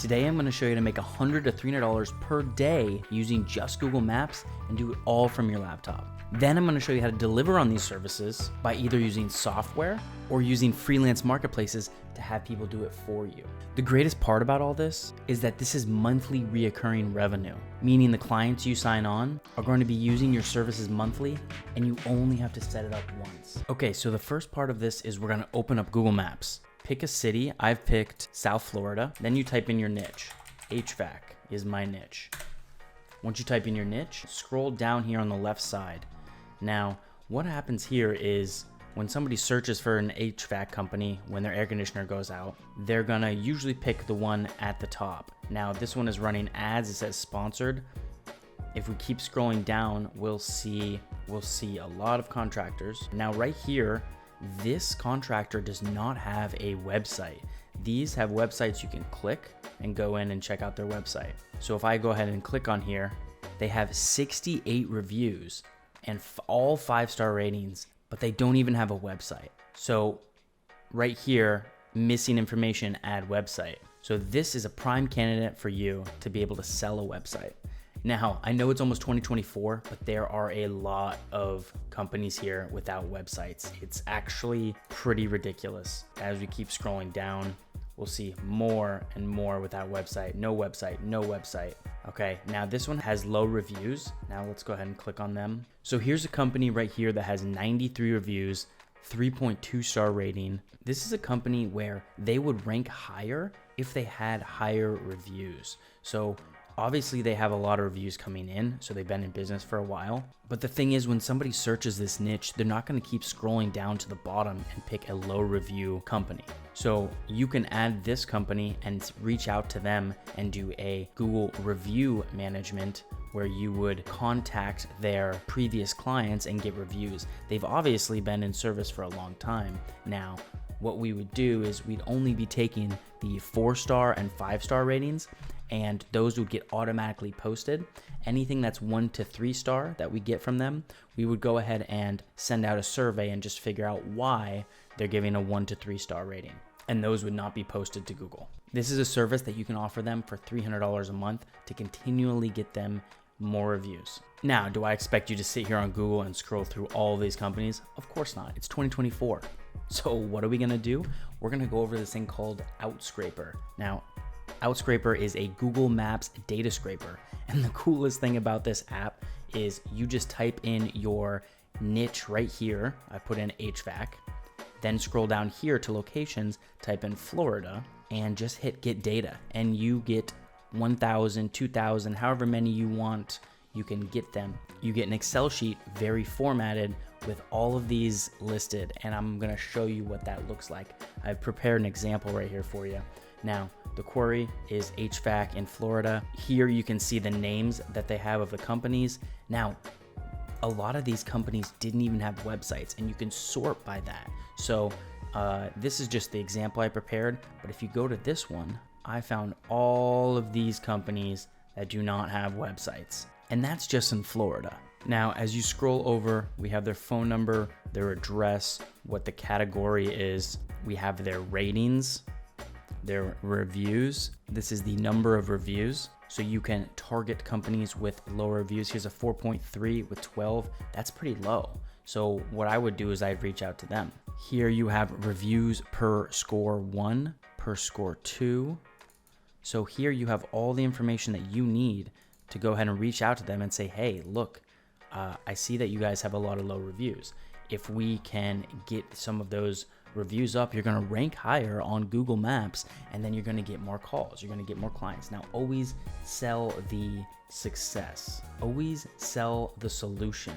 Today I'm going to show you how to make $100 to $300 per day using just Google Maps and do it all from your laptop. Then I'm going to show you how to deliver on these services by either using software or using freelance marketplaces to have people do it for you. The greatest part about all this is that this is monthly reoccurring revenue, meaning the clients you sign on are going to be using your services monthly and you only have to set it up once. Okay, so the first part of this is we're going to open up Google Maps. Pick a city. I've picked South Florida. Then you type in your niche. HVAC is my niche. Once you type in your niche, scroll down here on the left side. Now, what happens here is when somebody searches for an HVAC company, when their air conditioner goes out, they're gonna usually pick the one at the top. Now, this one is running ads. It says sponsored. If we keep scrolling down, we'll see a lot of contractors. Now, right here, this contractor does not have a website. These have websites you can click and go in and check out their website. So if I go ahead and click on here, they have 68 reviews and all 5-star ratings, but they don't even have a website. So right here, missing information, add website. So this is a prime candidate for you to be able to sell a website. Now, I know it's almost 2024, but there are a lot of companies here without websites. It's actually pretty ridiculous. As we keep scrolling down, we'll see more and more without website, no website, no website. Okay, now this one has low reviews. Now let's go ahead and click on them. So here's a company right here that has 93 reviews, 3.2 star rating. This is a company where they would rank higher if they had higher reviews. So obviously they have a lot of reviews coming in, so they've been in business for a while. But the thing is, when somebody searches this niche, they're not going to keep scrolling down to the bottom and pick a low review company. So you can add this company and reach out to them and do a Google review management where you would contact their previous clients and get reviews. They've obviously been in service for a long time. Now, what we would do is we'd only be taking the 4-star and 5-star ratings, and those would get automatically posted. Anything that's 1 to 3-star that we get from them, we would go ahead and send out a survey and just figure out why they're giving a 1 to 3-star rating. And those would not be posted to Google. This is a service that you can offer them for $300 a month to continually get them more reviews. Now, do I expect you to sit here on Google and scroll through all of these companies? Of course not. It's 2024. So what are we gonna do? We're gonna go over this thing called Outscraper. Now, Outscraper is a Google Maps data scraper. And the coolest thing about this app is you just type in your niche right here. I put in HVAC, then scroll down here to locations, type in Florida, and just hit get data. And you get 1,000, 2,000, however many you want, you can get them. You get an Excel sheet, very formatted, with all of these listed, and I'm gonna show you what that looks like. I've prepared an example right here for you. Now, the query is HVAC in Florida. Here you can see the names that they have of the companies. Now, a lot of these companies didn't even have websites, and you can sort by that. So this is just the example I prepared, but if you go to this one, I found all of these companies that do not have websites, and that's just in Florida. Now, as you scroll over, we have their phone number, their address, what the category is. We have their ratings, their reviews. This is the number of reviews. So you can target companies with low reviews. Here's a 4.3 with 12. That's pretty low. So what I would do is I'd reach out to them. Here you have reviews per score 1, per score 2. So here you have all the information that you need to go ahead and reach out to them and say, hey, look, I see that you guys have a lot of low reviews. If we can get some of those reviews up, you're going to rank higher on Google Maps, and then you're going to get more calls. You're going to get more clients. Now, always sell the success. Always sell the solution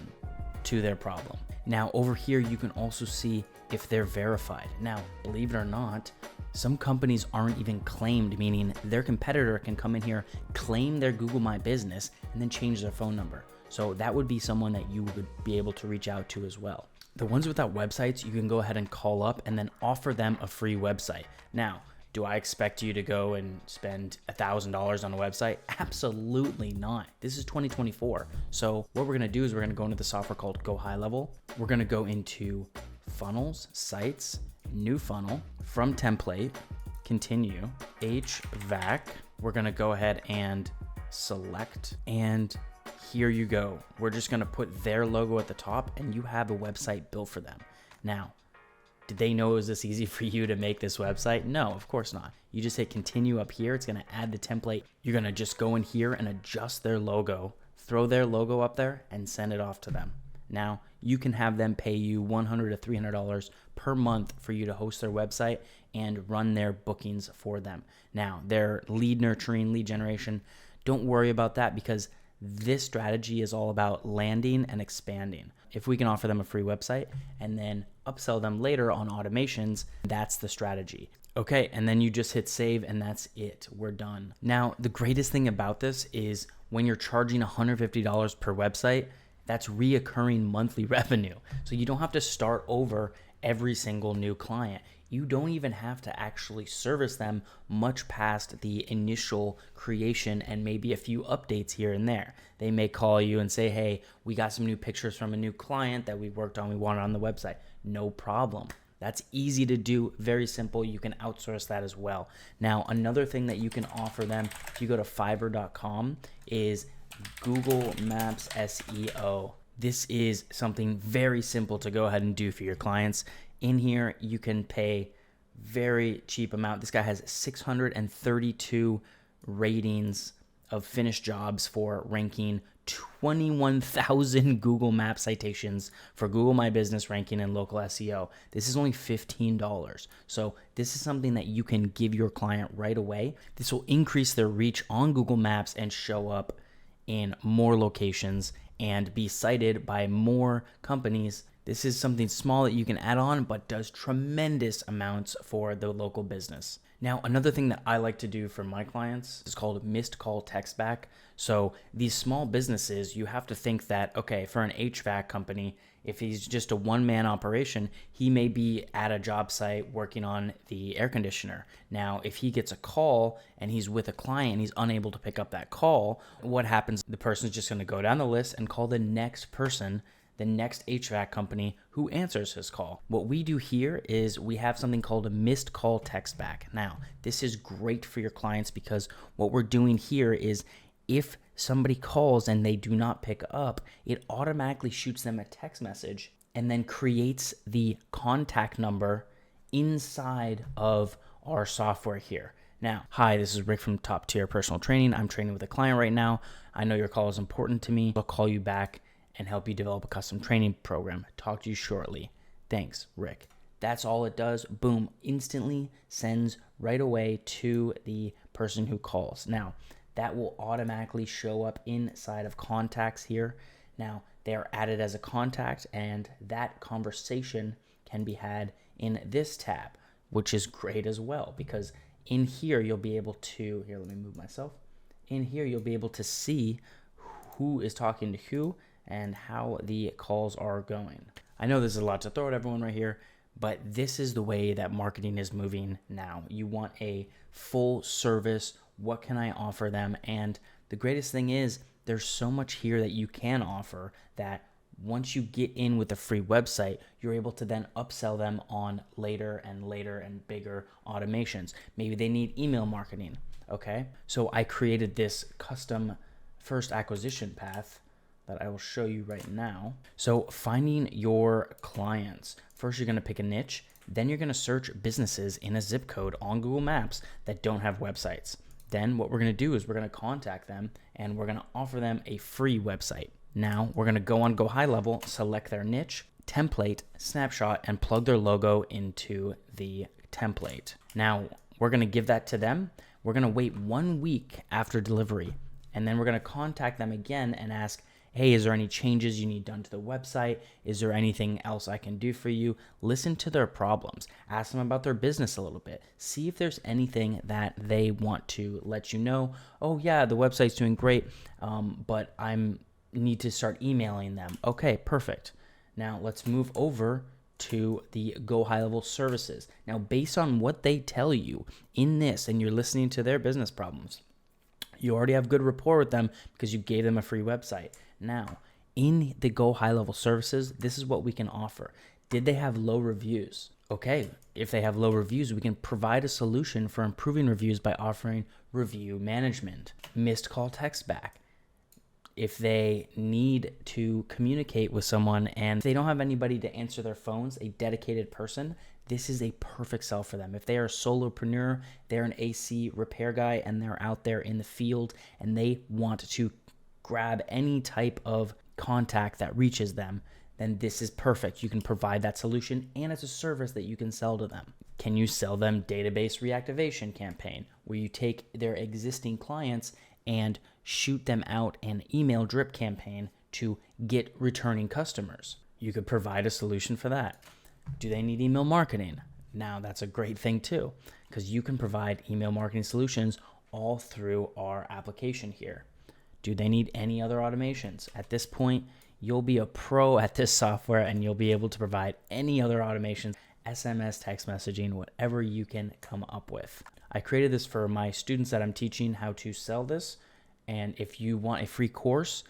to their problem. Now, over here, you can also see if they're verified. Now, believe it or not, some companies aren't even claimed, meaning their competitor can come in here, claim their Google My Business, and then change their phone number. So that would be someone that you would be able to reach out to as well. The ones without websites, you can go ahead and call up and then offer them a free website. Now, do I expect you to go and spend $1,000 on a website? Absolutely not. This is 2024. So what we're gonna do is we're gonna go into the software called Go High Level. We're gonna go into funnels, sites, new funnel, from template, continue, HVAC, we're gonna go ahead and select, and here you go. We're just gonna put their logo at the top and you have a website built for them. Now, did they know it was this easy for you to make this website? No, of course not. You just hit continue up here. It's gonna add the template. You're gonna just go in here and adjust their logo, throw their logo up there and send it off to them. Now, you can have them pay you $100 to $300 per month for you to host their website and run their bookings for them. Now, their lead nurturing, lead generation, don't worry about that because this strategy is all about landing and expanding. If we can offer them a free website and then upsell them later on automations, that's the strategy. Okay, and then you just hit save and that's it. We're done. Now, the greatest thing about this is when you're charging $150 per website, that's reoccurring monthly revenue. So you don't have to start over every single new client. You don't even have to actually service them much past the initial creation and maybe a few updates here and there. They may call you and say, hey, we got some new pictures from a new client that we worked on, we want it on the website. No problem. That's easy to do, very simple. You can outsource that as well. Now, another thing that you can offer them, if you go to fiverr.com, is Google Maps SEO. This is something very simple to go ahead and do for your clients. In here, you can pay very cheap amount. This guy has 632 ratings of finished jobs for ranking 21,000 Google Maps citations for Google My Business ranking and local SEO. This is only $15. So this is something that you can give your client right away. This will increase their reach on Google Maps and show up in more locations and be cited by more companies. This is something small that you can add on, but does tremendous amounts for the local business. Now, another thing that I like to do for my clients is called missed call text back. So these small businesses, you have to think that, okay, for an HVAC company, if he's just a one-man operation, he may be at a job site working on the air conditioner. Now, if he gets a call and he's with a client and he's unable to pick up that call, what happens? The person's just going to go down the list and call the next person, the next HVAC company who answers his call. What we do here is we have something called a missed call text back. Now, this is great for your clients because what we're doing here is if somebody calls and they do not pick up, it automatically shoots them a text message and then creates the contact number inside of our software here. Now, hi, this is Rick from Top Tier Personal Training. I'm training with a client right now. I know your call is important to me. I'll call you back and help you develop a custom training program. Talk to you shortly. Thanks, Rick. That's all it does. Boom, instantly sends right away to the person who calls. Now, that will automatically show up inside of contacts here. Now, they are added as a contact, and that conversation can be had in this tab, which is great as well, because in here, you'll be able to, here, let me move myself. In here, you'll be able to see who is talking to who and how the calls are going. I know this is a lot to throw at everyone right here, but this is the way that marketing is moving now. You want a full service. What can I offer them? And the greatest thing is there's so much here that you can offer that once you get in with a free website, you're able to then upsell them on later and bigger automations. Maybe they need email marketing, okay? So I created this custom first acquisition path that I will show you right now. So finding your clients. First, you're gonna pick a niche. Then you're gonna search businesses in a zip code on Google Maps that don't have websites. Then what we're gonna do is we're gonna contact them and we're gonna offer them a free website. Now we're gonna go high level, select their niche, template, snapshot, and plug their logo into the template. Now we're gonna give that to them. We're gonna wait 1 week after delivery, and then we're gonna contact them again and ask, hey, is there any changes you need done to the website? Is there anything else I can do for you? Listen to their problems. Ask them about their business a little bit. See if there's anything that they want to let you know. Oh yeah, the website's doing great, but I need to start emailing them. Okay, perfect. Now let's move over to the Go High Level Services. Now, based on what they tell you in this, and you're listening to their business problems, you already have good rapport with them because you gave them a free website. Now, in the Go High Level Services, this is what we can offer. Did they have low reviews? Okay, If they have low reviews, we can provide a solution for improving reviews by offering review management, missed call text back. If they need to communicate with someone and they don't have anybody to answer their phones, a dedicated person, this is a perfect sell for them. If they are a solopreneur, they're an AC repair guy and they're out there in the field and they want to grab any type of contact that reaches them, then this is perfect. You can provide that solution and it's a service that you can sell to them. Can you sell them database reactivation campaign where you take their existing clients and shoot them out an email drip campaign to get returning customers? You could provide a solution for that. Do they need email marketing? Now that's a great thing too, because you can provide email marketing solutions all through our application here. Do they need any other automations? At this point, you'll be a pro at this software and you'll be able to provide any other automations, SMS, text messaging, whatever you can come up with. I created this for my students that I'm teaching how to sell this. And if you want a free course,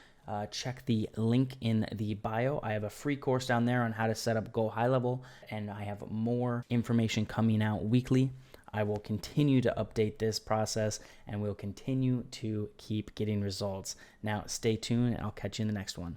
check the link in the bio. I have a free course down there on how to set up Go High Level, and I have more information coming out weekly. I will continue to update this process and we'll continue to keep getting results. Now, stay tuned and I'll catch you in the next one.